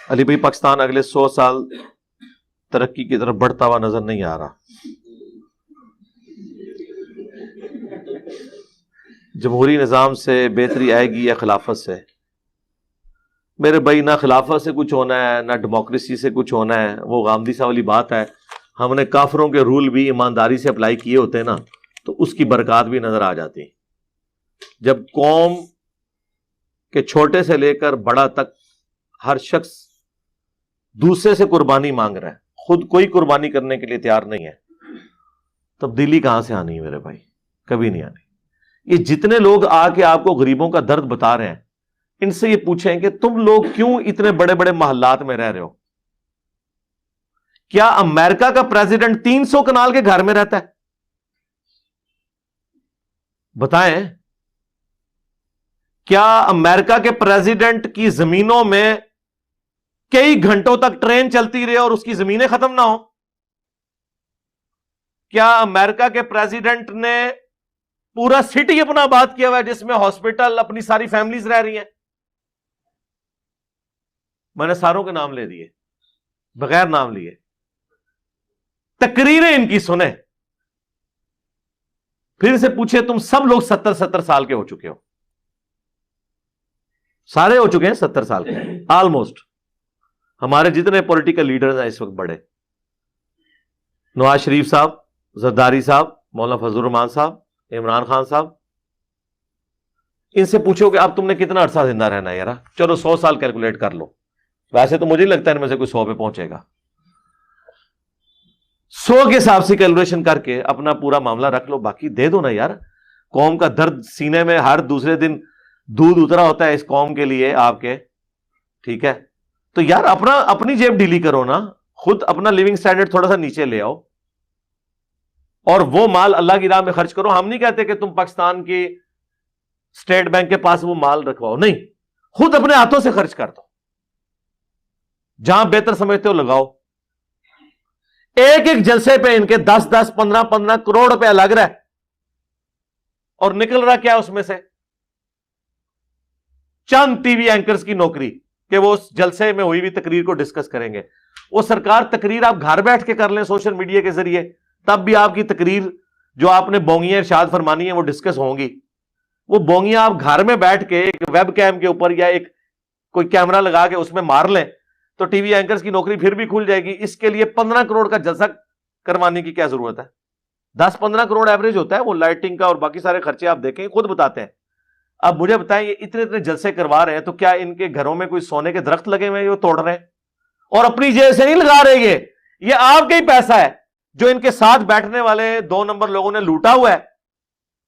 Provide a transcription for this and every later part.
علی بھائی پاکستان اگلے 100 سال ترقی کی طرف بڑھتا ہوا نظر نہیں آ رہا. جمہوری نظام سے بہتری آئے گی یا خلافت سے؟ میرے بھائی نہ خلافت سے کچھ ہونا ہے نہ ڈیموکریسی سے کچھ ہونا ہے. وہ غامدی صاحب والی بات ہے, ہم نے کافروں کے رول بھی ایمانداری سے اپلائی کیے ہوتے ہیں نا, تو اس کی برکات بھی نظر آ جاتی ہیں. جب قوم کے چھوٹے سے لے کر بڑا تک ہر شخص دوسرے سے قربانی مانگ رہا ہے, خود کوئی قربانی کرنے کے لیے تیار نہیں ہے, تبدیلی کہاں سے آنی ہے میرے بھائی؟ کبھی نہیں آنی. یہ جتنے لوگ آ کے آپ کو غریبوں کا درد بتا رہے ہیں, ان سے یہ پوچھیں کہ تم لوگ کیوں اتنے بڑے بڑے محلات میں رہ رہے ہو؟ کیا امریکہ کا پریزیڈنٹ 300 کنال کے گھر میں رہتا ہے؟ بتائیں. کیا امریکہ کے پریزیڈنٹ کی زمینوں میں کئی گھنٹوں تک ٹرین چلتی رہے اور اس کی زمینیں ختم نہ ہو؟ کیا امریکہ کے پریزیڈنٹ نے پورا سٹی اپنا آباد کیا ہوا ہے جس میں ہاسپٹل اپنی ساری فیملیز رہ رہی ہیں؟ میں نے ساروں کے نام لے دیے بغیر نام لیے. تقریریں ان کی سنیں, پھر سے پوچھے تم سب لوگ 70 سال کے ہو چکے ہو, سارے ہو چکے ہیں 70 سال کے آلموسٹ. ہمارے جتنے پولیٹیکل لیڈرز ہیں اس وقت بڑے, نواز شریف صاحب, زرداری صاحب, مولانا فضل الرحمان صاحب, عمران خان صاحب, ان سے پوچھو کہ اب تم نے کتنا عرصہ زندہ رہنا ہے یار. چلو 100 سال کیلکولیٹ کر لو, ویسے تو مجھے نہیں لگتا ان میں سے کوئی 100 پہ پہنچے گا. 100 کے حساب سے کیلکولیشن کر کے اپنا پورا معاملہ رکھ لو, باقی دے دو نا یار. قوم کا درد سینے میں ہر دوسرے دن دودھ اترا ہوتا ہے اس قوم کے لیے آپ کے, ٹھیک ہے؟ تو یار اپنی جیب ڈھیلی کرو نا, خود اپنا لیونگ سٹینڈرڈ تھوڑا سا نیچے لے آؤ, اور وہ مال اللہ کی راہ میں خرچ کرو. ہم نہیں کہتے کہ تم پاکستان کی اسٹیٹ بینک کے پاس وہ مال رکھواؤ, نہیں, خود اپنے ہاتھوں سے خرچ کر دو, جہاں بہتر سمجھتے ہو لگاؤ. ایک ایک جلسے پہ ان کے 10 15 کروڑ روپے لگ رہا ہے, اور نکل رہا کیا اس میں سے؟ چند ٹی وی اینکرز کی نوکری کہ وہ اس جلسے میں ہوئی ہوئی تقریر کو ڈسکس کریں گے. وہ سرکار تقریر آپ گھر بیٹھ کے کر لیں سوشل میڈیا کے ذریعے, تب بھی آپ کی تقریر جو آپ نے بونگیاں ارشاد فرمانی ہیں وہ ڈسکس ہوں گی. وہ بونگیاں آپ گھر میں بیٹھ کے ایک ویب کیم کے اوپر یا ایک کوئی کیمرہ لگا کے اس میں مار لیں تو ٹی وی اینکرز کی نوکری پھر بھی کھل جائے گی. اس کے لیے 15 کروڑ کا جلسہ کروانے کی کیا ضرورت ہے؟ 10-15 کروڑ ایوریج ہوتا ہے وہ لائٹنگ کا, اور باقی سارے خرچے آپ دیکھیں خود بتاتے ہیں. اب مجھے بتائیں, یہ اتنے جلسے کروا رہے ہیں تو کیا ان کے گھروں میں کوئی سونے کے درخت لگے ہوئے ہیں جو توڑ رہے ہیں؟ اور اپنی جیب سے نہیں لگا رہے, یہ آپ کا ہی پیسہ ہے جو ان کے ساتھ بیٹھنے والے 2 نمبر لوگوں نے لوٹا ہوا ہے,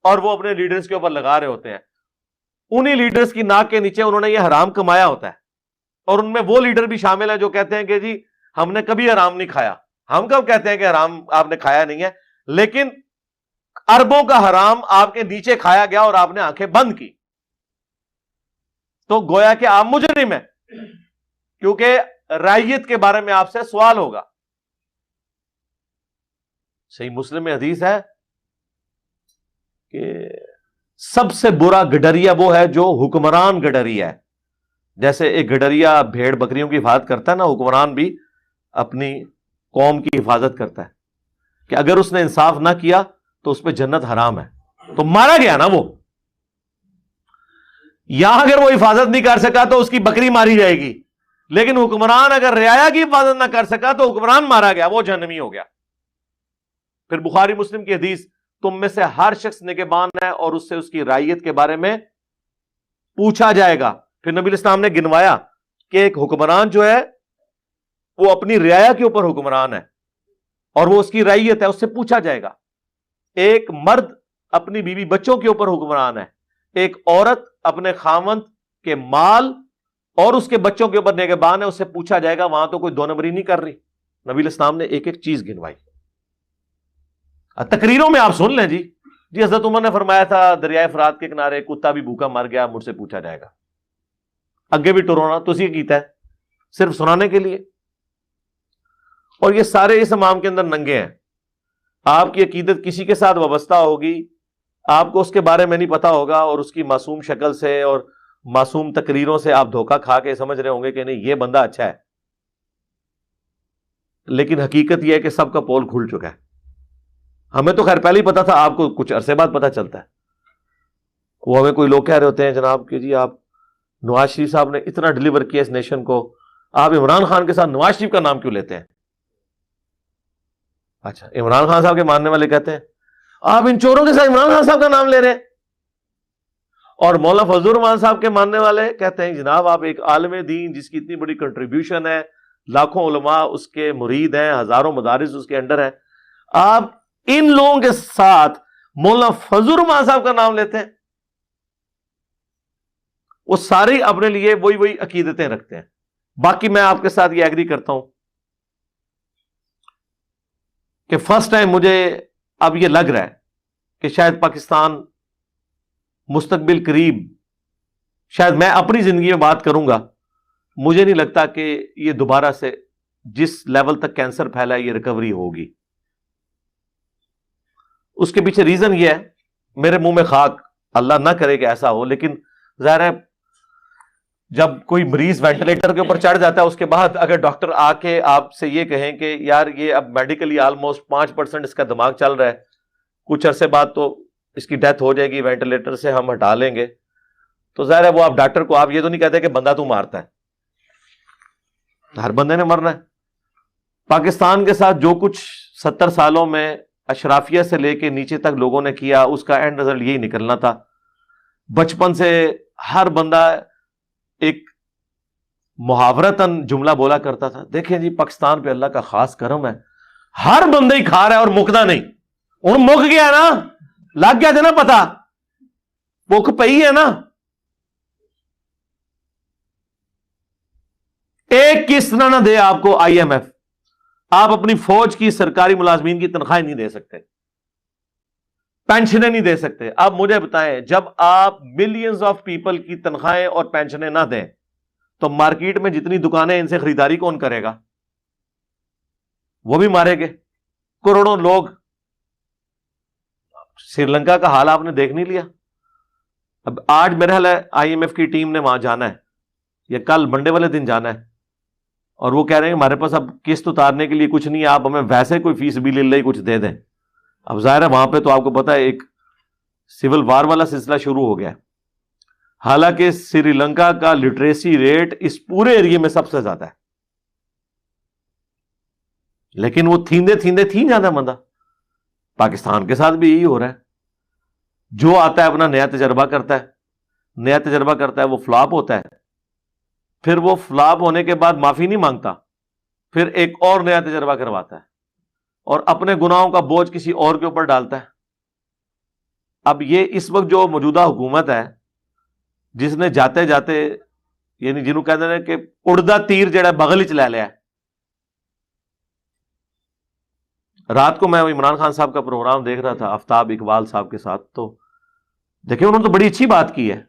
اور وہ اپنے لیڈرز کے اوپر لگا رہے ہوتے ہیں. انہی لیڈرز کی ناک کے نیچے انہوں نے یہ حرام کمایا ہوتا ہے, اور ان میں وہ لیڈر بھی شامل ہیں جو کہتے ہیں کہ جی ہم نے کبھی حرام نہیں کھایا. ہم کب کہتے ہیں کہ حرام آپ نے کھایا نہیں ہے, لیکن اربوں کا حرام آپ کے نیچے کھایا گیا اور آپ نے آنکھیں بند کی, تو گویا کہ آپ مجرم ہیں, کیونکہ رعیت کے بارے میں آپ سے سوال ہوگا. صحیح مسلم میں حدیث ہے کہ سب سے برا گڈریا وہ ہے جو حکمران گڈریا ہے. جیسے ایک گڈریا بھیڑ بکریوں کی حفاظت کرتا ہے نا, حکمران بھی اپنی قوم کی حفاظت کرتا ہے کہ اگر اس نے انصاف نہ کیا تو اس پہ جنت حرام ہے, تو مارا گیا نا وہ. یہاں اگر وہ حفاظت نہیں کر سکا تو اس کی بکری ماری جائے گی, لیکن حکمران اگر رعایا کی حفاظت نہ کر سکا تو حکمران مارا گیا, وہ جہنمی ہو گیا. پھر بخاری مسلم کی حدیث, تم میں سے ہر شخص نگہبان ہے اور اس سے اس کی رعیت کے بارے میں پوچھا جائے گا. پھر نبی اسلام نے گنوایا کہ ایک حکمران جو ہے وہ اپنی رعایا کے اوپر حکمران ہے اور وہ اس کی رعیت ہے, اس سے پوچھا جائے گا. ایک مرد اپنی بیوی بچوں کے اوپر حکمران ہے, ایک عورت اپنے خاوند کے مال اور اس کے بچوں کے اوپر نگہبان ہے, اس سے پوچھا جائے گا. وہاں تو کوئی 2 نمبری نہیں کر رہی. نبی الاسلام نے ایک ایک چیز گنوائی. تقریروں میں آپ سن لیں جی حضرت عمر نے فرمایا تھا دریائے فرات کے کنارے کتا بھی بھوکا مر گیا, مجھ سے پوچھا جائے گا. اگے بھی ٹرونا تو اسی کیتا ہے صرف سنانے کے لیے. اور یہ سارے اس امام کے اندر ننگے ہیں. آپ کی عقیدت کسی کے ساتھ وابستہ ہوگی, آپ کو اس کے بارے میں نہیں پتا ہوگا, اور اس کی معصوم شکل سے اور معصوم تقریروں سے آپ دھوکہ کھا کے سمجھ رہے ہوں گے کہ نہیں یہ بندہ اچھا ہے, لیکن حقیقت یہ ہے کہ سب کا پول کھل چکا ہے. ہمیں تو خیر پہلے ہی پتا تھا, آپ کو کچھ عرصے بعد پتا چلتا ہے. وہ ہمیں کوئی لوگ کہہ رہے ہوتے ہیں جناب کہ جی آپ نواز شریف صاحب نے اتنا ڈلیور کیا اس نیشن کو, آپ عمران خان کے ساتھ نواز شریف کا نام کیوں لیتے ہیں؟ اچھا, عمران خان صاحب کے ماننے والے کہتے ہیں آپ ان چوروں کے ساتھ عمران خان صاحب کا نام لے رہے ہیں, اور مولانا فضل الرحمان صاحب کے ماننے والے کہتے ہیں جناب آپ ایک عالم دین جس کی اتنی بڑی کنٹریبیوشن ہے, لاکھوں علماء اس کے مرید ہیں, ہزاروں مدارس اس کے انڈر ہیں, آپ ان لوگوں کے ساتھ مولانا فضل الرحمان صاحب کا نام لیتے ہیں. وہ سارے اپنے لیے وہی عقیدتیں رکھتے ہیں. باقی میں آپ کے ساتھ یہ ایگری کرتا ہوں کہ فرسٹ ٹائم مجھے اب یہ لگ رہا ہے کہ شاید پاکستان مستقبل قریب, شاید میں اپنی زندگی میں بات کروں گا, مجھے نہیں لگتا کہ یہ دوبارہ سے جس لیول تک کینسر پھیلا ہے یہ ریکوری ہوگی. اس کے پیچھے ریزن یہ ہے, میرے منہ میں خاک, اللہ نہ کرے کہ ایسا ہو, لیکن ظاہر ہے جب کوئی مریض وینٹیلیٹر کے اوپر چڑھ جاتا ہے اس کے بعد اگر ڈاکٹر آ کے آپ سے یہ کہیں کہ یار یہ اب میڈیکلی آلموسٹ 5% اس کا دماغ چل رہا ہے, کچھ عرصے بعد تو اس کی ڈیتھ ہو جائے گی, وینٹیلیٹر سے ہم ہٹا لیں گے, تو ظاہر ہے وہ آپ ڈاکٹر کو آپ یہ تو نہیں کہتے کہ بندہ تو مارتا ہے, ہر بندے نے مرنا ہے. پاکستان کے ساتھ جو کچھ 70 سالوں میں اشرافیہ سے لے کے نیچے تک لوگوں نے کیا, اس کا اینڈ رزلٹ یہی نکلنا تھا. بچپن سے ہر بندہ ایک محاورتاً جملہ بولا کرتا تھا, دیکھیں جی پاکستان پہ اللہ کا خاص کرم ہے, ہر بندہ ہی کھا رہا ہے اور مکنا نہیں. ہوں مک گیا نا, لگ گیا تھا نا پتا, بھوک پئی ہے نا. ایک قسط نہ دے آپ کو IMF, آپ اپنی فوج کی سرکاری ملازمین کی تنخواہیں نہیں دے سکتے, پینشنیں نہیں دے سکتے. اب مجھے بتائیں جب آپ ملینز آف پیپل کی تنخواہیں اور پینشنیں نہ دیں تو مارکیٹ میں جتنی دکانیں ان سے خریداری کون کرے گا؟ وہ بھی مارے گے. کروڑوں لوگ, سری لنکا کا حال آپ نے دیکھ نہیں لیا. اب آج میرے خیال ہے IMF کی ٹیم نے وہاں جانا ہے یا کل منڈے والے دن جانا ہے, اور وہ کہہ رہے ہیں ہمارے پاس اب قسط اتارنے کے لیے کچھ نہیں ہے, آپ ہمیں ویسے کوئی فی سبیل اللہ کچھ دے دیں. اب ظاہر ہے وہاں پہ تو آپ کو پتا ہے ایک سول وار والا سلسلہ شروع ہو گیا ہے. حالانکہ سری لنکا کا لٹریسی ریٹ اس پورے ایریے میں سب سے زیادہ ہے, لیکن وہ تھیندے تھین جاتا ہے بندہ. پاکستان کے ساتھ بھی یہی ہو رہا ہے, جو آتا ہے اپنا نیا تجربہ کرتا ہے, وہ فلاپ ہوتا ہے, پھر وہ فلاپ ہونے کے بعد معافی نہیں مانگتا, پھر ایک اور نیا تجربہ کرواتا ہے اور اپنے گناہوں کا بوجھ کسی اور کے اوپر ڈالتا ہے. اب یہ اس وقت جو موجودہ حکومت ہے جس نے جاتے جاتے یعنی جنہوں کہتے ہیں کہ اڑدا تیر جڑا بغل ہی چلا لیا ہے. رات کو میں عمران خان صاحب کا پروگرام دیکھ رہا تھا آفتاب اقبال صاحب کے ساتھ, تو دیکھیں انہوں نے تو بڑی اچھی بات کی ہے,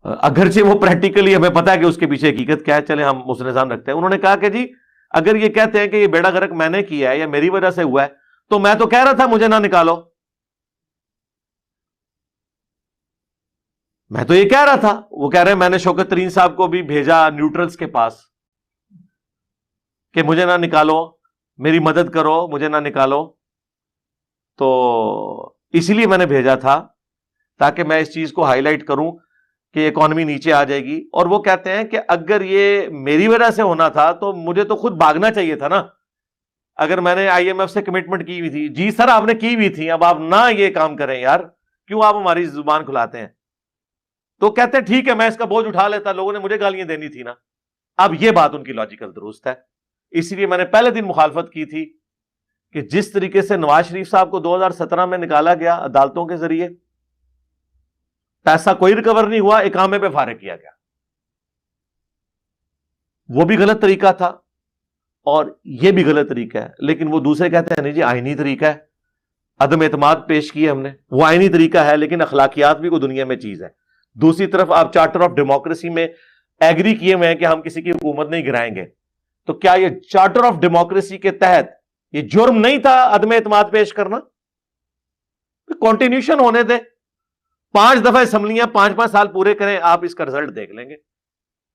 اگرچہ وہ پریکٹیکلی ہمیں پتا ہے کہ اس کے پیچھے حقیقت کیا ہے, چلے ہم اس نظام رکھتے ہیں. انہوں نے کہا کہ جی اگر یہ کہتے ہیں کہ یہ بیڑا غرق میں نے کیا ہے یا میری وجہ سے ہوا ہے, تو میں تو کہہ رہا تھا مجھے نہ نکالو, میں تو یہ کہہ رہا تھا. وہ کہہ رہے ہیں میں نے شوکت ترین صاحب کو بھی بھیجا نیوٹرلز کے پاس کہ مجھے نہ نکالو, میری مدد کرو, مجھے نہ نکالو. تو اسی لیے میں نے بھیجا تھا تاکہ میں اس چیز کو ہائی لائٹ کروں کہ اکانومی نیچے آ جائے گی. اور وہ کہتے ہیں کہ اگر یہ میری وجہ سے ہونا تھا تو مجھے تو خود بھاگنا چاہیے تھا نا, اگر میں نے IMF سے کمٹمنٹ کی ہوئی تھی. جی سر آپ نے کی ہوئی تھی, اب آپ نہ یہ کام کریں یار, کیوں آپ ہماری زبان کھلاتے ہیں. تو کہتے ہیں ٹھیک ہے میں اس کا بوجھ اٹھا لیتا, لوگوں نے مجھے گالیاں دینی تھی نا. اب یہ بات ان کی لاجیکل درست ہے, اسی لیے میں نے پہلے دن مخالفت کی تھی کہ جس طریقے سے نواز شریف صاحب کو 2017 میں نکالا گیا عدالتوں کے ذریعے, پیسہ کوئی ریکور نہیں ہوا, اقامے پہ فارغ کیا گیا, وہ بھی غلط طریقہ تھا اور یہ بھی غلط طریقہ ہے. لیکن وہ دوسرے کہتے ہیں نہیں جی آئینی طریقہ ہے, عدم اعتماد پیش کی ہم نے, وہ آئینی طریقہ ہے لیکن اخلاقیات بھی کوئی دنیا میں چیز ہے. دوسری طرف آپ چارٹر آف ڈیموکریسی میں ایگری کیے ہوئے ہیں کہ ہم کسی کی حکومت نہیں گرائیں گے, تو کیا یہ چارٹر آف ڈیموکریسی کے تحت یہ جرم نہیں تھا عدم اعتماد پیش کرنا؟ کنٹینیوشن ہونے دے, 5 دفعہ اسمبلیاں 5 سال پورے کریں, آپ اس کا رزلٹ دیکھ لیں گے.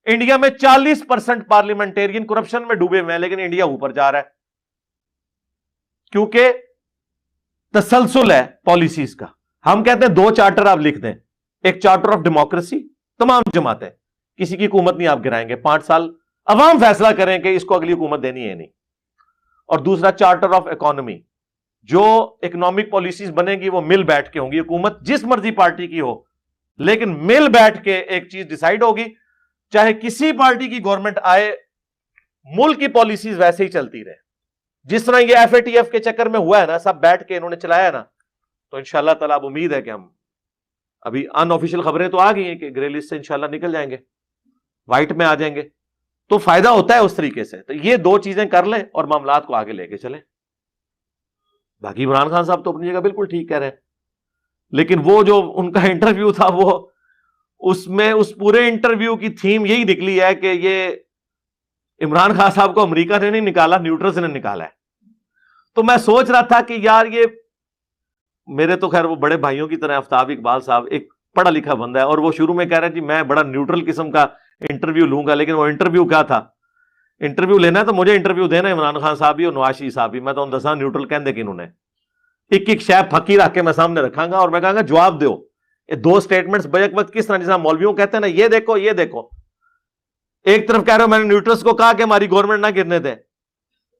انڈیا میں 40% پارلیمنٹیرین کرپشن میں ڈوبے ہوئے ہیں، لیکن انڈیا اوپر جا رہا ہے کیونکہ تسلسل ہے پالیسیز کا. ہم کہتے ہیں 2 چارٹر آپ لکھ دیں، ایک چارٹر آف ڈیموکریسی، تمام جماعتیں، کسی کی حکومت نہیں آپ گرائیں گے، 5 سال عوام فیصلہ کریں کہ اس کو اگلی حکومت دینی ہے نہیں. اور دوسرا چارٹر آف اکانومی، جو اکنامک پالیسیز بنے گی وہ مل بیٹھ کے ہوں گی، حکومت جس مرضی پارٹی کی ہو لیکن مل بیٹھ کے ایک چیز ڈیسائیڈ ہوگی، چاہے کسی پارٹی کی گورنمنٹ آئے، ملک کی پالیسیز ویسے ہی چلتی رہے. جس طرح یہ FATF کے چکر میں ہوا ہے نا، سب بیٹھ کے انہوں نے چلایا نا، تو انشاءاللہ تعالیٰ اب امید ہے کہ ہم ابھی ان آفیشیل خبریں تو آ گئی ہیں کہ گرے لسٹ سے انشاءاللہ نکل جائیں گے، وائٹ میں آ جائیں گے، تو فائدہ ہوتا ہے اس طریقے سے. تو یہ 2 چیزیں کر لیں اور معاملات کو آگے لے کے چلیں. باقی عمران خان صاحب تو اپنی جگہ بالکل ٹھیک کہہ رہے ہیں، لیکن وہ جو ان کا انٹرویو تھا، وہ اس میں اس پورے انٹرویو کی تھیم یہی نکلی ہے کہ یہ عمران خان صاحب کو امریکہ نے نہیں نکالا، نیوٹرلز نے نکالا ہے. تو میں سوچ رہا تھا کہ یار یہ میرے تو خیر وہ بڑے بھائیوں کی طرح آفتاب اقبال صاحب ایک پڑھا لکھا بندہ ہے، اور وہ شروع میں کہہ رہے ہیں جی میں بڑا نیوٹرل قسم کا انٹرویو لوں گا، لیکن وہ انٹرویو کیا تھا؟ انٹرویو لینا ہے تو مجھے انٹرویو دینا ہے عمران خان صاحب بھی اور نواز شریف صاحب بھی. میں تو دساں نیوٹرل کہہ دے کہ انہوں نے ایک شے پھکی رکھ کے میں سامنے رکھاں گا اور میں کہاں گا جواب دو. یہ 2 سٹیٹمنٹس بیک وقت کس طرح، جیسا مولویوں کہتے ہیں نا، یہ دیکھو یہ دیکھو، ایک طرف کہہ رہے ہو میں نے نیوٹرلز کو کہا کہ ہماری گورنمنٹ نہ گرنے دے،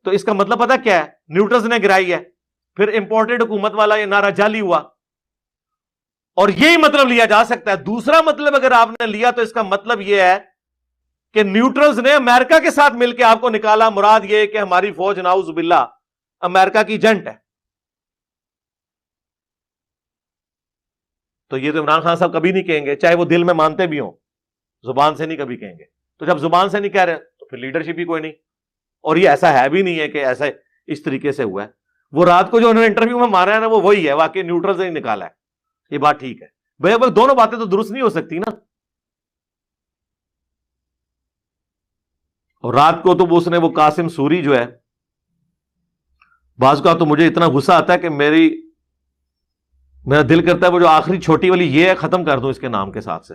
تو اس کا مطلب پتہ کیا ہے؟ نیوٹرلز نے گرائی ہے. پھر امپورٹڈ حکومت والا یہ نعرہ جعلی ہوا، اور یہی مطلب لیا جا سکتا ہے. دوسرا مطلب اگر آپ نے لیا تو اس کا مطلب یہ ہے کہ نیوٹرلز نے امریکہ کے ساتھ مل کے آپ کو نکالا. مراد یہ کہ ہماری فوج نعوذ باللہ امریکہ کی ایجنٹ ہے. تو یہ تو عمران خان صاحب کبھی نہیں کہیں گے، چاہے وہ دل میں مانتے بھی ہوں، زبان سے نہیں کبھی کہیں گے. تو جب زبان سے نہیں کہہ رہے تو پھر لیڈرشپ ہی کوئی نہیں. اور یہ ایسا ہے بھی نہیں ہے کہ ایسا اس طریقے سے ہوا ہے. وہ رات کو جو انہوں نے انٹرویو میں مارا ہے نا، وہ وہی ہے، واقعی نیوٹرل سے ہی نکالا ہے. یہ بات ٹھیک ہے بھائی، اب دونوں باتیں تو درست نہیں ہو سکتی نا. اور رات کو تو اس نے وہ قاسم سوری جو ہے، بعض کا تو مجھے اتنا غصہ آتا ہے کہ میرا دل کرتا ہے وہ جو آخری چھوٹی والی یہ ہے ختم کر دوں اس کے نام کے ساتھ سے.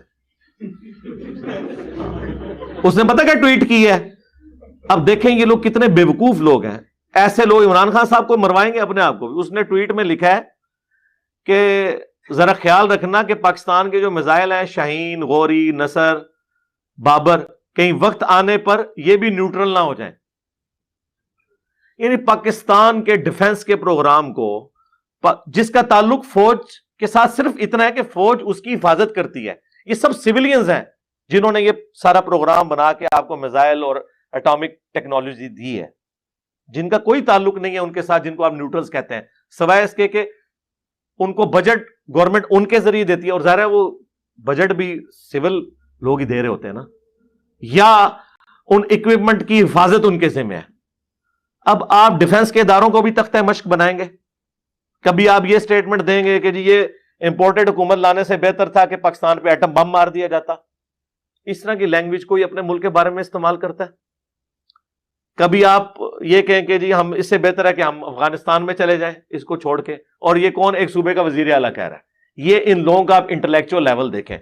اس نے پتہ کیا ٹویٹ کی ہے؟ اب دیکھیں یہ لوگ کتنے بیوقوف لوگ ہیں. ایسے لوگ عمران خان صاحب کو مروائیں گے، اپنے آپ کو بھی. اس نے ٹویٹ میں لکھا ہے کہ ذرا خیال رکھنا کہ پاکستان کے جو میزائل ہیں شاہین، غوری، نصر، بابر، کہیں وقت آنے پر یہ بھی نیوٹرل نہ ہو جائیں. یعنی پاکستان کے ڈیفنس کے پروگرام کو، جس کا تعلق فوج کے ساتھ صرف اتنا ہے کہ فوج اس کی حفاظت کرتی ہے، یہ سب سویلینز ہیں جنہوں نے یہ سارا پروگرام بنا کے آپ کو میزائل اور ایٹامک ٹیکنالوجی دی ہے، جن کا کوئی تعلق نہیں ہے ان کے ساتھ، جن کو آپ نیوٹرلز کہتے ہیں، سوائے اس کے کہ ان کو بجٹ گورنمنٹ ان کے ذریعے دیتی ہے، اور ظاہر ہے وہ بجٹ بھی سول لوگ ہی دے رہے ہوتے ہیں نا، یا ان اکوپمنٹ کی حفاظت ان کے ذمہ ہے. اب آپ ڈیفنس کے اداروں کو بھی تختہ مشق بنائیں گے. کبھی آپ یہ سٹیٹمنٹ دیں گے کہ جی یہ امپورٹڈ حکومت لانے سے بہتر تھا کہ پاکستان پہ ایٹم بم مار دیا جاتا. اس طرح کی لینگویج کوئی اپنے ملک کے بارے میں استعمال کرتا ہے؟ کبھی آپ یہ کہیں کہ جی ہم اس سے بہتر ہے کہ ہم افغانستان میں چلے جائیں اس کو چھوڑ کے، اور یہ کون ایک صوبے کا وزیر اعلیٰ کہہ رہا ہے؟ یہ ان لوگوں کا آپ انٹلیکچوئل لیول دیکھیں.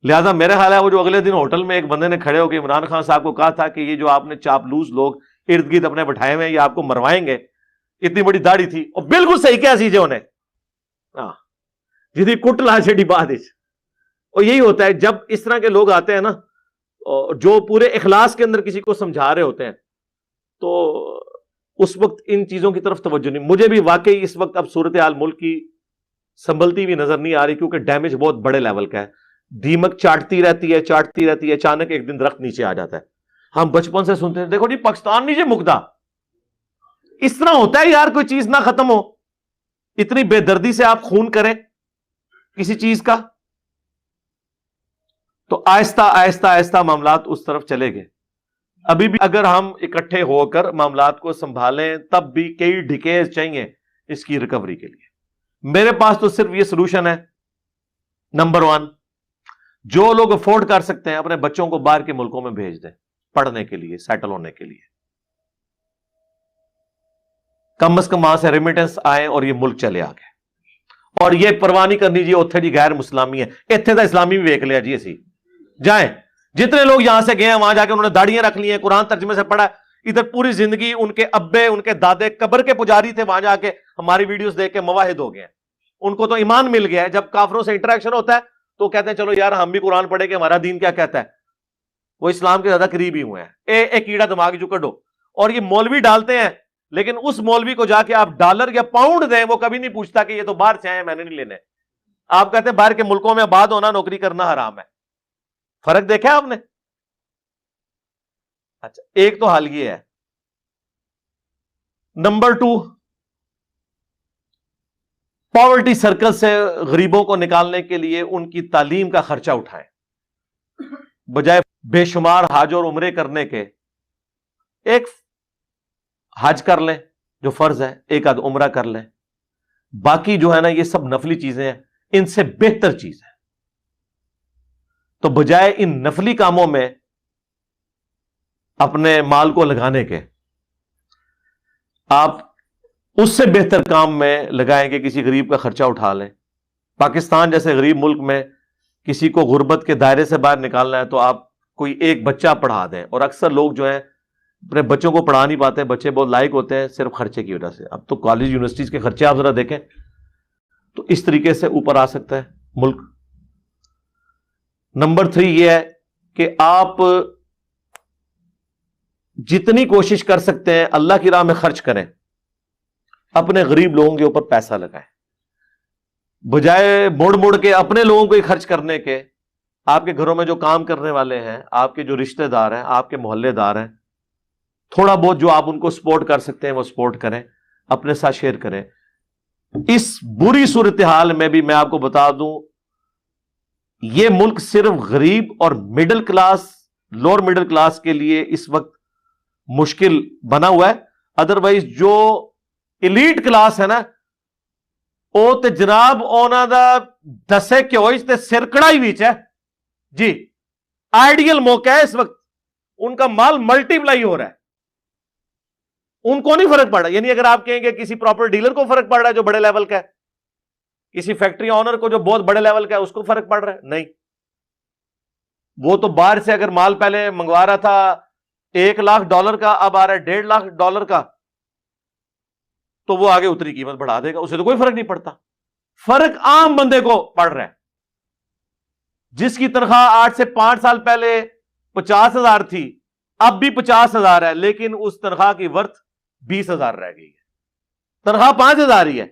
لہذا میرا خیال ہے وہ جو اگلے دن ہوٹل میں ایک بندے نے کھڑے ہو کے عمران خان صاحب کو کہا تھا کہ یہ جو آپ نے چاپلوس لوگ ارد گرد اپنے بٹھائے ہوئے ہیں یہ آپ کو مروائیں گے، اتنی بڑی داڑھی تھی، اور بالکل صحیح کیا سیجے انہیں جدی کٹ لا چڑی بات. اور یہی ہوتا ہے جب اس طرح کے لوگ آتے ہیں نا، جو پورے اخلاص کے اندر کسی کو سمجھا رہے ہوتے ہیں، تو اس وقت ان چیزوں کی طرف توجہ نہیں. مجھے بھی واقعی اس وقت اب صورتحال ملک کی سنبھلتی ہوئی نظر نہیں آ رہی، کیونکہ ڈیمیج بہت بڑے لیول کا ہے. دیمک چاٹتی رہتی ہے، اچانک ایک دن درخت نیچے آ جاتا ہے. ہم بچپن سے سنتے ہیں دیکھو جی پاکستان نیچے مکدا. اس طرح ہوتا ہے یار، کوئی چیز نہ ختم ہو، اتنی بے دردی سے آپ خون کریں کسی چیز کا. تو آہستہ آہستہ آہستہ معاملات اس طرف چلے گئے. ابھی بھی اگر ہم اکٹھے ہو کر معاملات کو سنبھالیں تب بھی کئی ڈیکیز چاہیے اس کی ریکوری کے لیے. میرے پاس تو صرف یہ سلوشن ہے، نمبر 1، جو لوگ افورڈ کر سکتے ہیں اپنے بچوں کو باہر کے ملکوں میں بھیج دیں پڑھنے کے لیے، سیٹل ہونے کے لیے. کم از کم وہاں سے ریمیٹنس آئے اور یہ ملک چلے آگے. اور یہ پرواہ نہیں کرنی جی اتھے جی غیر مسلامی ہے، اتھے تو اسلامی بھی ویک لیا جی اسی جائیں. جتنے لوگ یہاں سے گئے ہیں وہاں جا کے انہوں نے داڑیاں رکھ لی ہیں, قرآن ترجمے سے پڑھا, ادھر پوری زندگی ان کے ابے ان کے دادے قبر کے پجاری تھے, وہاں جا کے ہماری ویڈیوز دیکھ کے مواحد ہو گئے ہیں, ان کو تو ایمان مل گیا ہے. جب کافروں سے انٹریکشن ہوتا ہے تو کہتے ہیں چلو یار ہم بھی قرآن پڑھے کہ ہمارا دین کیا کہتا ہے, وہ اسلام کے زیادہ قریب ہی ہوئے ہیں. ایک کیڑا دماغ جو کڈو. اور یہ مولوی ڈالتے ہیں, لیکن اس مولوی کو جا کے آپ ڈالر یا پاؤنڈ دیں, وہ کبھی نہیں پوچھتا کہ یہ تو باہر سے آئے ہیں میں نے نہیں لینے. آپ کہتے ہیں باہر کے ملکوں میں آباد ہونا نوکری کرنا حرام ہے. فرق دیکھا آپ نے؟ اچھا, ایک تو حال یہ ہے. نمبر 2, پاورٹی سرکل سے غریبوں کو نکالنے کے لیے ان کی تعلیم کا خرچہ اٹھائیں, بجائے بے شمار حج اور عمرے کرنے کے ایک حج کر لیں جو فرض ہے, ایک آدھ عمرہ کر لیں, باقی جو ہے نا یہ سب نفلی چیزیں ہیں, ان سے بہتر چیز ہے. تو بجائے ان نفلی کاموں میں اپنے مال کو لگانے کے, آپ اس سے بہتر کام میں لگائیں کہ کسی غریب کا خرچہ اٹھا لیں. پاکستان جیسے غریب ملک میں کسی کو غربت کے دائرے سے باہر نکالنا ہے تو آپ کوئی ایک بچہ پڑھا دیں, اور اکثر لوگ جو ہیں اپنے بچوں کو پڑھا نہیں پاتے, بچے بہت لائق ہوتے ہیں صرف خرچے کی وجہ سے. اب تو کالج یونیورسٹیز کے خرچے آپ ذرا دیکھیں, تو اس طریقے سے اوپر آ سکتا ہے ملک. نمبر 3 یہ ہے کہ آپ جتنی کوشش کر سکتے ہیں اللہ کی راہ میں خرچ کریں, اپنے غریب لوگوں کے اوپر پیسہ لگائیں, بجائے مڑ مڑ کے اپنے لوگوں کو ہی خرچ کرنے کے. آپ کے گھروں میں جو کام کرنے والے ہیں, آپ کے جو رشتہ دار ہیں, آپ کے محلے دار ہیں, تھوڑا بہت جو آپ ان کو سپورٹ کر سکتے ہیں وہ سپورٹ کریں, اپنے ساتھ شیئر کریں. اس بری صورتحال میں بھی میں آپ کو بتا دوں, یہ ملک صرف غریب اور middle class, lower middle class کے لیے اس وقت مشکل بنا ہوا ہے. ادروائز جو ایلیٹ کلاس ہے نا, وہ تے جناب اونا دا دسے کیوئس تے سرکڑا ہی بیچ ہے جی. آئیڈیل موقع ہے اس وقت, ان کا مال ملٹی پلائی ہو رہا ہے, ان کو نہیں فرق پڑ رہا. یعنی اگر آپ کہیں گے کسی پراپر ڈیلر کو فرق پڑ رہا ہے جو بڑے لیول کا ہے, کسی فیکٹری آنر کو جو بہت بڑے لیول کا ہے اس کو فرق پڑ رہا ہے, نہیں. وہ تو باہر سے اگر مال پہلے منگوا رہا تھا $1,00,000 کا, اب آ رہا ہے $1.5 lakh کا, تو وہ آگے اتری قیمت بڑھا دے گا, اسے تو کوئی فرق نہیں پڑتا. فرق عام بندے کو پڑ رہا ہے, جس کی تنخواہ 8 سے 5 سال پہلے 50,000 تھی, اب بھی 50,000 ہے, لیکن اس تنخواہ کی ورتھ 20,000 رہ گئی ہے. تنخواہ 5,000 ہی ہے,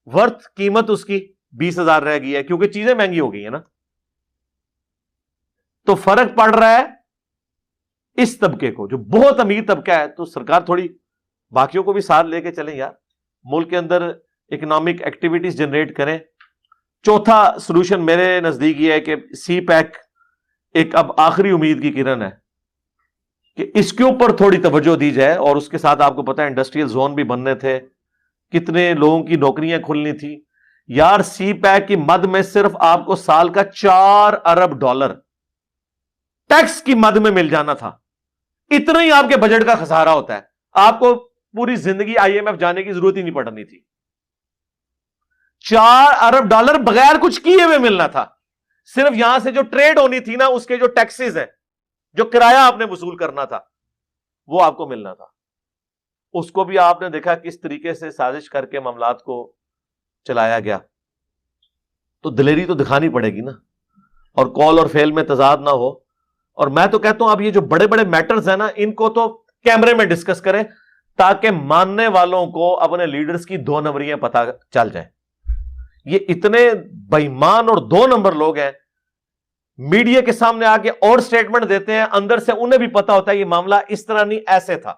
ورتھ قیمت اس کی 20,000 رہ گئی ہے, کیونکہ چیزیں مہنگی ہو گئی ہیں نا. تو فرق پڑ رہا ہے اس طبقے کو جو بہت امیر طبقہ ہے. تو سرکار تھوڑی باقیوں کو بھی ساتھ لے کے چلیں یار, ملک کے اندر اکنامک ایکٹیویٹیز جنریٹ کریں. چوتھا سلوشن میرے نزدیک یہ ہے کہ سی پیک ایک اب آخری امید کی کرن ہے کہ اس کے اوپر تھوڑی توجہ دی جائے. اور اس کے ساتھ آپ کو پتا ہے انڈسٹریل زون بھی بننے تھے, کتنے لوگوں کی نوکریاں کھلنی تھی یار. سی پیک کی مد میں صرف آپ کو سال کا $4 ارب ٹیکس کی مد میں مل جانا تھا. اتنا ہی آپ کے بجٹ کا خسارہ ہوتا ہے, آپ کو پوری زندگی IMF جانے کی ضرورت ہی نہیں پڑنی تھی. $4 ارب بغیر کچھ کیے ہوئے ملنا تھا. صرف یہاں سے جو ٹریڈ ہونی تھی نا, اس کے جو ٹیکسز ہیں, جو کرایہ آپ نے وصول کرنا تھا, وہ آپ کو ملنا تھا. اس کو بھی آپ نے دیکھا کس طریقے سے سازش کر کے معاملات کو چلایا گیا. تو دلیری تو دکھانی پڑے گی نا, اور کال اور فیل میں تضاد نہ ہو. اور میں تو کہتا ہوں اب یہ جو بڑے بڑے میٹرز ہیں نا, ان کو تو کیمرے میں ڈسکس کریں تاکہ ماننے والوں کو اپنے لیڈرز کی 2 نمبریاں پتہ چل جائیں. یہ اتنے بے ایمان اور 2 نمبر لوگ ہیں, میڈیا کے سامنے آ کے اور سٹیٹمنٹ دیتے ہیں, اندر سے انہیں بھی پتا ہوتا ہے یہ معاملہ اس طرح نہیں ایسے تھا.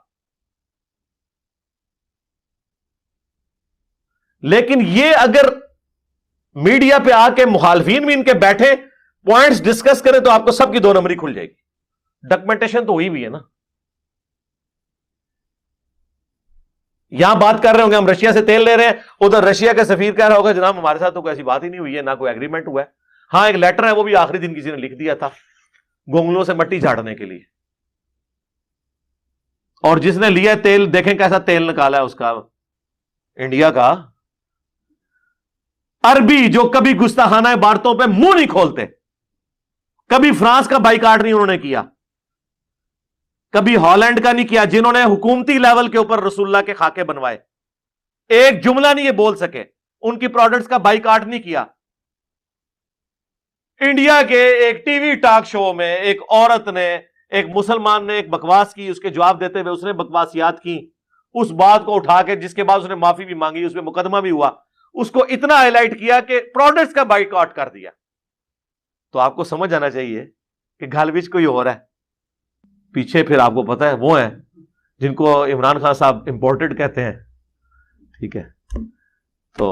لیکن یہ اگر میڈیا پہ آ کے مخالفین بھی ان کے بیٹھے پوائنٹس ڈسکس کریں تو آپ کو سب کی 2 نمبری کھل جائے گی. ڈاکومنٹیشن تو ہوئی بھی ہے نا. یہاں بات کر رہے ہوں گے ہم رشیا سے تیل لے رہے ہیں, ادھر رشیا کا سفیر کہہ رہا ہوگا جناب ہمارے ساتھ تو کوئی ایسی بات ہی نہیں ہوئی ہے, نہ کوئی ایگریمنٹ ہوا ہے. ہاں ایک لیٹر ہے, وہ بھی آخری دن کسی نے لکھ دیا تھا گونگلوں سے مٹی جھاڑنے کے لیے. اور جس نے لیا تیل دیکھیں کیسا تیل نکالا ہے اس کا, انڈیا کا عربی جو کبھی گستاخانہ عبارتوں پہ منہ نہیں کھولتے, کبھی فرانس کا بائیکاٹ نہیں انہوں نے کیا, کبھی ہالینڈ کا نہیں کیا, جنہوں نے حکومتی لیول کے اوپر رسول اللہ کے خاکے بنوائے. ایک جملہ نہیں یہ بول سکے, ان کی پروڈکٹس کا بائیکاٹ نہیں کیا. انڈیا کے ایک ٹی وی ٹاک شو میں ایک عورت نے, ایک مسلمان نے ایک بکواس کی, اس کے جواب دیتے ہوئے اس نے بکواسیات کی, اس بات کو اٹھا کے, جس کے بعد اس نے معافی بھی مانگی, اس پہ مقدمہ بھی ہوا, اس کو اتنا ہائی لائٹ کیا کہ پروڈکٹس کا بائیکاٹ کر دیا. تو آپ کو سمجھ آنا چاہیے کہ گھالوچ کوئی اور ہے پیچھے. پھر آپ کو پتا ہے وہ ہیں جن کو عمران خان صاحب امپورٹڈ کہتے ہیں, ٹھیک ہے. تو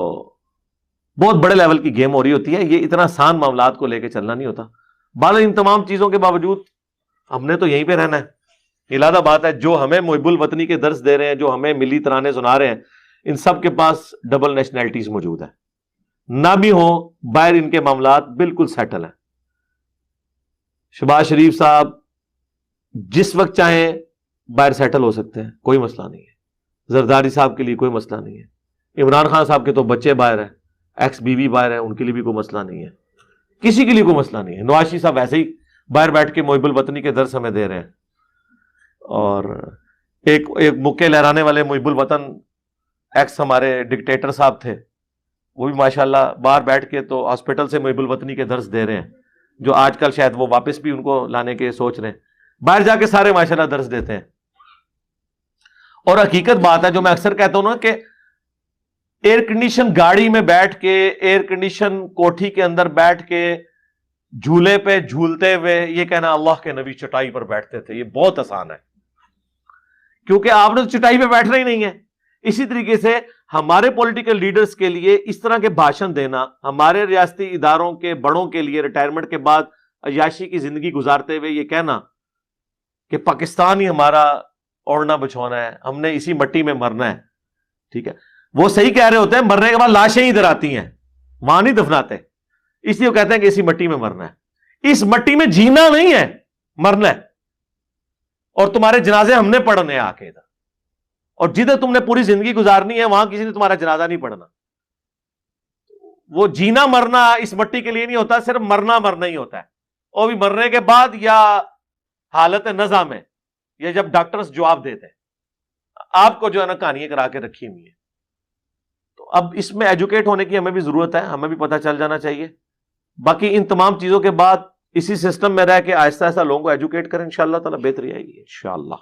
بہت بڑے لیول کی گیم ہو رہی ہوتی ہے, یہ اتنا آسان معاملات کو لے کے چلنا نہیں ہوتا. بہرحال ان تمام چیزوں کے باوجود ہم نے تو یہیں پہ رہنا ہے. علادہ بات ہے, جو ہمیں محب الوطنی کے درس دے رہے ہیں, جو ہمیں ملی ترانے سنا رہے ہیں, ان سب کے پاس ڈبل نیشنلٹیز موجود ہیں. نہ بھی ہو, باہر ان کے معاملات بالکل سیٹل ہیں. شہباز شریف صاحب جس وقت چاہیں باہر سیٹل ہو سکتے ہیں, کوئی مسئلہ نہیں ہے. زرداری صاحب کے لیے کوئی مسئلہ نہیں ہے. عمران خان صاحب کے تو بچے باہر ہیں, ایکس بیوی باہر ہیں, ان کے لیے بھی کوئی مسئلہ نہیں ہے. کسی کے لیے کوئی مسئلہ نہیں ہے. نواز شریف صاحب ایسے ہی باہر بیٹھ کے محب الوطنی کے درس ہمیں دے رہے ہیں. اور ایک مکے لہرانے والے محب الوطن ایکس ہمارے ڈکٹیٹر صاحب تھے, وہ بھی ماشاءاللہ باہر بیٹھ کے تو ہاسپٹل سے محب الوطنی کے درس دے رہے ہیں, جو آج کل شاید وہ واپس بھی ان کو لانے کے سوچ رہے ہیں. باہر جا کے سارے ماشاءاللہ درس دیتے ہیں. اور حقیقت بات ہے جو میں اکثر کہتا ہوں نا, کہ ایئر کنڈیشن گاڑی میں بیٹھ کے, ایئر کنڈیشن کوٹھی کے اندر بیٹھ کے جھولے پہ جھولتے ہوئے یہ کہنا اللہ کے نبی چٹائی پر بیٹھتے تھے, یہ بہت آسان ہے, کیونکہ آپ نے تو چٹائی پہ بیٹھنا ہی نہیں ہے. اسی طریقے سے ہمارے پولیٹیکل لیڈرز کے لیے اس طرح کے بھاشن دینا, ہمارے ریاستی اداروں کے بڑوں کے لیے ریٹائرمنٹ کے بعد عیاشی کی زندگی گزارتے ہوئے یہ کہنا کہ پاکستان ہی ہمارا اوڑھنا بچھونا ہے, ہم نے اسی مٹی میں مرنا ہے, ٹھیک ہے. وہ صحیح کہہ رہے ہوتے ہیں, مرنے کے بعد لاشیں ہی ادھر آتی ہیں, وہاں نہیں دفناتے, اس لیے وہ کہتے ہیں کہ اسی مٹی میں مرنا ہے. اس مٹی میں جینا نہیں ہے, مرنا ہے. اور تمہارے جنازے ہم نے پڑھنے ہیں آ کے ادھر, اور جدھر تم نے پوری زندگی گزارنی ہے وہاں کسی نے تمہارا جنازہ نہیں پڑھنا. وہ جینا مرنا اس مٹی کے لیے نہیں ہوتا, صرف مرنا ہی ہوتا ہے, اور بھی مرنے کے بعد یا حالت نزع میں, یا جب ڈاکٹرز جواب دیتے ہیں. آپ کو جو ہے نا کہانیاں کرا کے رکھی ہوئی ہیں. تو اب اس میں ایجوکیٹ ہونے کی ہمیں بھی ضرورت ہے, ہمیں بھی پتہ چل جانا چاہیے. باقی ان تمام چیزوں کے بعد اسی سسٹم میں رہ کے آہستہ آہستہ لوگوں کو ایجوکیٹ کریں, انشاءاللہ تعالی بہتری آئے گی انشاءاللہ.